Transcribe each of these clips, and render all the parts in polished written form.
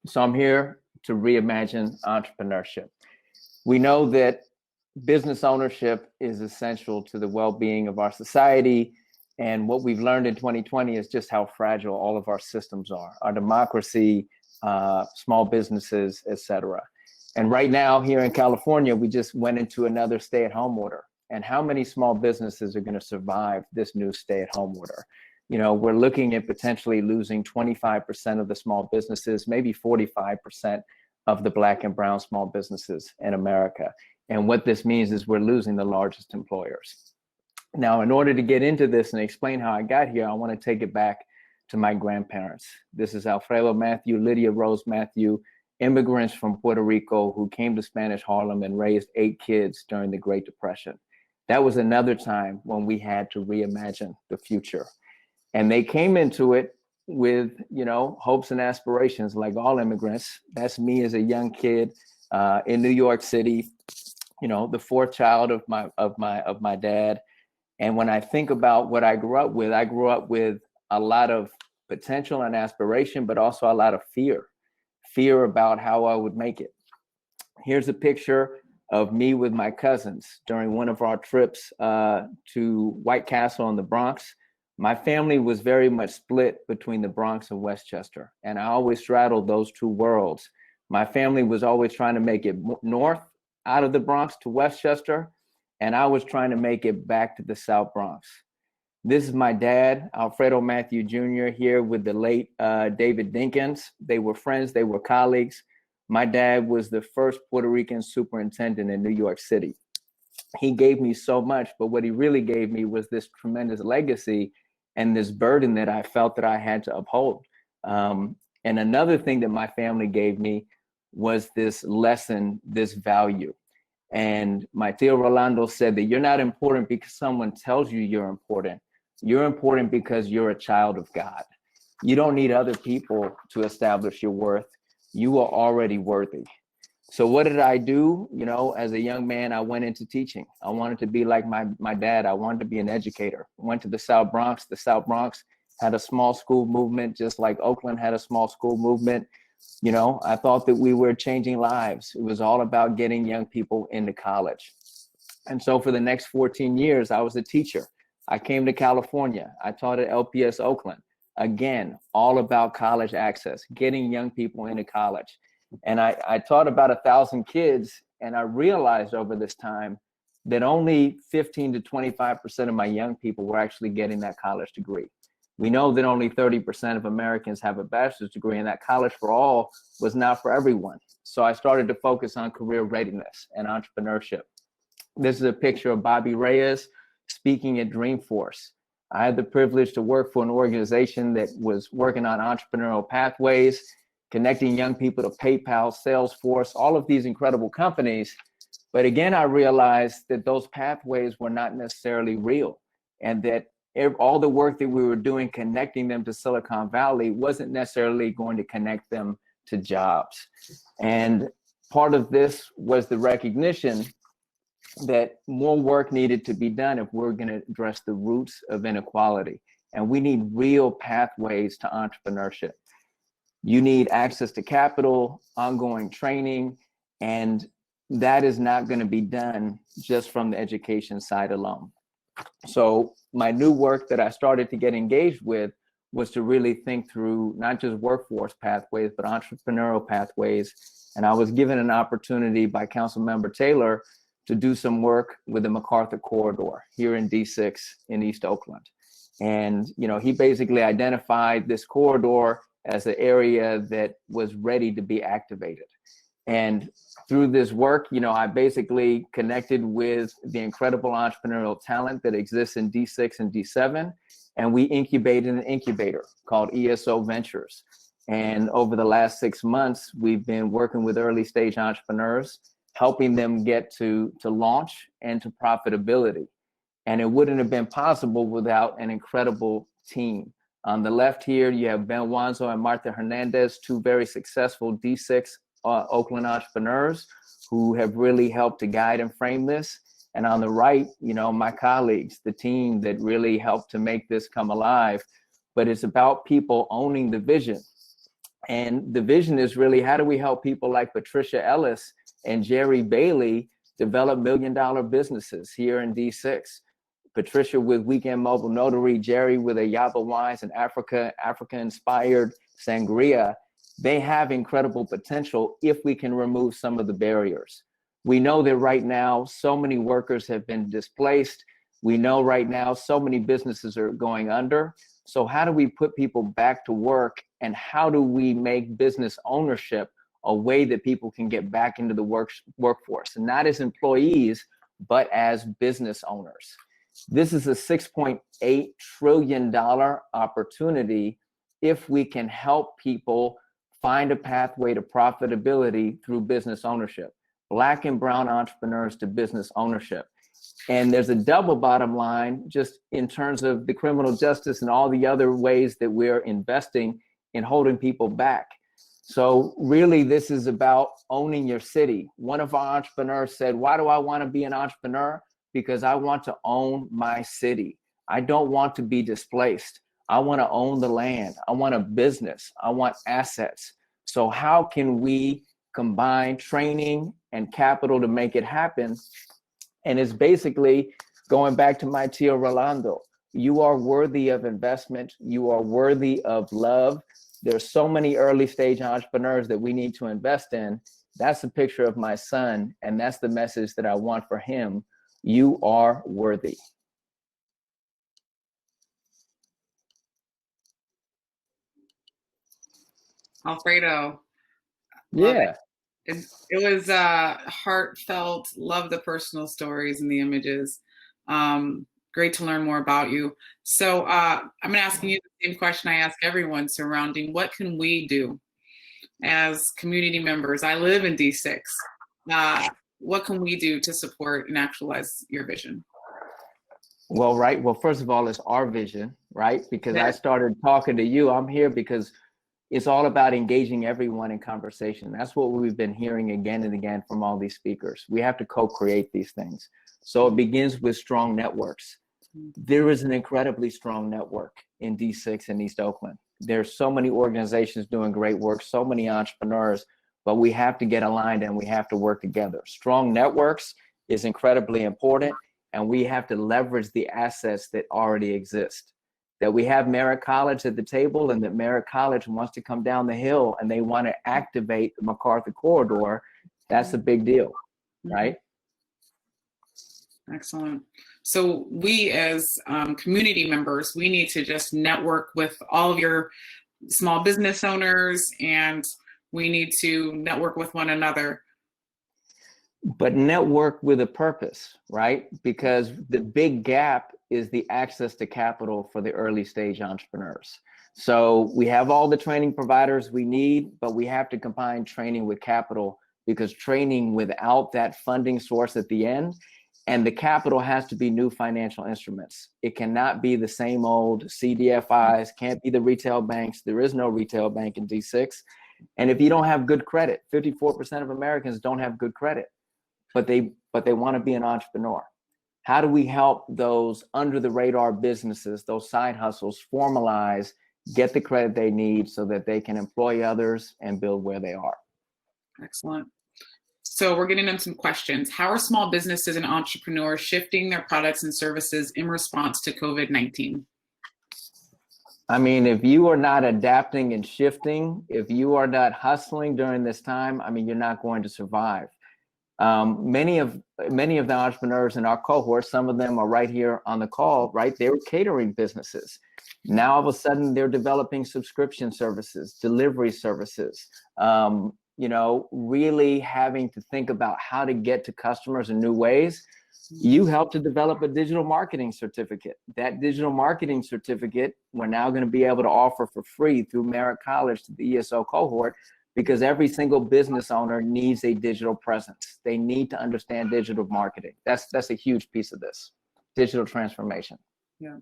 So I'm here to reimagine entrepreneurship. We know that business ownership is essential to the well-being of our society. And what we've learned in 2020 is just how fragile all of our systems are, our democracy, small businesses, et cetera. And right now here in California, we just went into another stay-at-home order. And how many small businesses are going to survive this new stay-at-home order? You know, we're looking at potentially losing 25% of the small businesses, maybe 45% of the Black and brown small businesses in America. And what this means is we're losing the largest employers. Now, in order to get into this and explain how I got here, I want to take it back to my grandparents. This is Alfredo Mathew, Lydia Rose Mathew, immigrants from Puerto Rico who came to Spanish Harlem and raised 8 kids during the Great Depression. That was another time when we had to reimagine the future. And they came into it with, you know, hopes and aspirations like all immigrants. That's me as a young kid in New York City, you know, the 4th child of my dad. And when I think about what I grew up with a lot of potential and aspiration, but also a lot of fear about how I would make it. Here's a picture of me with my cousins during one of our trips to White Castle in the Bronx. My family was very much split between the Bronx and Westchester, and I always straddled those two worlds. My family was always trying to make it north out of the Bronx to Westchester, and I was trying to make it back to the South Bronx. This is my dad, Alfredo Mathew Jr., here with the late David Dinkins. They were friends, they were colleagues. My dad was the first Puerto Rican superintendent in New York City. He gave me so much, but what he really gave me was this tremendous legacy and this burden that I felt that I had to uphold. And another thing that my family gave me was this lesson, this value. And my Tio Rolando said that you're not important because someone tells you you're important. You're important because you're a child of God. You don't need other people to establish your worth. You are already worthy. So what did I do? You know, as a young man, I went into teaching. I wanted to be like my dad. I wanted to be an educator. Went to the South Bronx. The South Bronx had a small school movement, just like Oakland had a small school movement. You know, I thought that we were changing lives. It was all about getting young people into college. And so for the next 14 years, I was a teacher. I came to California. I taught at LPS Oakland. Again, all about college access, getting young people into college. And I taught about 1,000 kids, and I realized over this time that only 15 to 25% of my young people were actually getting that college degree. We know that only 30% of Americans have a bachelor's degree, and that college for all was not for everyone. So I started to focus on career readiness and entrepreneurship. This is a picture of Bobby Reyes speaking at Dreamforce. I had the privilege to work for an organization that was working on entrepreneurial pathways, connecting young people to PayPal, Salesforce, all of these incredible companies. But again, I realized that those pathways were not necessarily real, and that all the work that we were doing connecting them to Silicon Valley wasn't necessarily going to connect them to jobs. And part of this was the recognition that more work needed to be done if we're going to address the roots of inequality. And we need real pathways to entrepreneurship. You need access to capital, ongoing training, and that is not going to be done just from the education side alone. So my new work that I started to get engaged with was to really think through not just workforce pathways, but entrepreneurial pathways. And I was given an opportunity by Councilmember Taylor to do some work with the MacArthur Corridor here in D6 in East Oakland. And, you know, he basically identified this corridor as an area that was ready to be activated. And through this work, you know, I basically connected with the incredible entrepreneurial talent that exists in D6 and D7. And we incubated an incubator called ESO Ventures. And over the last 6 months, we've been working with early stage entrepreneurs, helping them get to launch and to profitability. And it wouldn't have been possible without an incredible team. On the left here, you have Ben Wanzo and Martha Hernandez, 2 very successful D6 Oakland entrepreneurs who have really helped to guide and frame this. And on the right, you know, my colleagues, the team that really helped to make this come alive. But it's about people owning the vision. And the vision is really, how do we help people like Patricia Ellis and Jerry Bailey develop $1 million businesses here in D6? Patricia with Weekend Mobile Notary, Jerry with a Yaba Wines and Africa-inspired sangria. They have incredible potential if we can remove some of the barriers. We know that right now, so many workers have been displaced. We know right now, so many businesses are going under. So how do we put people back to work, and how do we make business ownership a way that people can get back into the workforce, and not as employees, but as business owners? This is a $6.8 trillion opportunity if we can help people find a pathway to profitability through business ownership, Black and brown entrepreneurs to business ownership. And there's a double bottom line just in terms of the criminal justice and all the other ways that we're investing in holding people back. So really, this is about owning your city. One of our entrepreneurs said, why do I want to be an entrepreneur? Because I want to own my city. I don't want to be displaced. I want to own the land. I want a business. I want assets. So how can we combine training and capital to make it happen? And it's basically going back to my Tio Rolando. You are worthy of investment. You are worthy of love. There's so many early stage entrepreneurs that we need to invest in. That's a picture of my son, and that's the message that I want for him. You are worthy. Alfredo. Yeah. It was heartfelt. Love the personal stories and the images. Great to learn more about you. So I'm going to ask you the same question I ask everyone surrounding what can we do as community members? I live in D6. What can we do to support and actualize your vision? Well, right. Well, first of all, it's our vision, right? Because I started talking to you. I'm here because it's all about engaging everyone in conversation. That's what we've been hearing again and again from all these speakers. We have to co-create these things. So it begins with strong networks. There is an incredibly strong network in D6 and East Oakland. There's so many organizations doing great work, so many entrepreneurs, but we have to get aligned and we have to work together. Strong networks is incredibly important, and we have to leverage the assets that already exist. That we have Merritt College at the table, and that Merritt College wants to come down the hill and they want to activate the MacArthur corridor. That's a big deal, right? Excellent. So we as community members, we need to just network with all of your small business owners, and we need to network with one another. But network with a purpose, right? Because the big gap is the access to capital for the early stage entrepreneurs. So we have all the training providers we need, but we have to combine training with capital, because training without that funding source at the end, and the capital has to be new financial instruments. It cannot be the same old CDFIs, can't be the retail banks. There is no retail bank in D6. And if you don't have good credit, 54% of Americans don't have good credit, but they want to be an entrepreneur. How do we help those under the radar businesses, those side hustles, formalize, get the credit they need so that they can employ others and build where they are? Excellent. So we're getting them some questions. How are small businesses and entrepreneurs shifting their products and services in response to COVID-19? I mean, if you are not adapting and shifting, if you are not hustling during this time, I mean, you're not going to survive. Many of the entrepreneurs in our cohort, some of them are right here on the call, right? They were catering businesses. Now, all of a sudden, they're developing subscription services, delivery services, really having to think about how to get to customers in new ways. You helped to develop a digital marketing certificate. That digital marketing certificate, we're now going to be able to offer for free through Merritt College to the ESO cohort, because every single business owner needs a digital presence. They need to understand digital marketing. That's a huge piece of this, digital transformation. Yeah.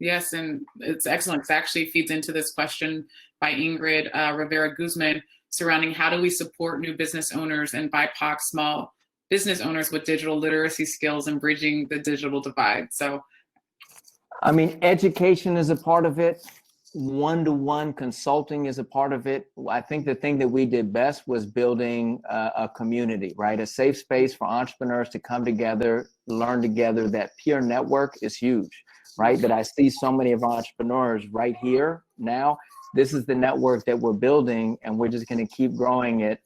Yes, and it's excellent. It actually feeds into this question by Ingrid Rivera Guzman surrounding how do we support new business owners and BIPOC small business owners with digital literacy skills and bridging the digital divide. So, I mean, education is a part of it. one-to-one consulting is a part of it. I think the thing that we did best was building a community, right? A safe space for entrepreneurs to come together, learn together. That peer network is huge, right? That I see so many of our entrepreneurs right here now. This is the network that we're building, and we're just going to keep growing it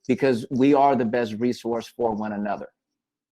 because we are the best resource for one another.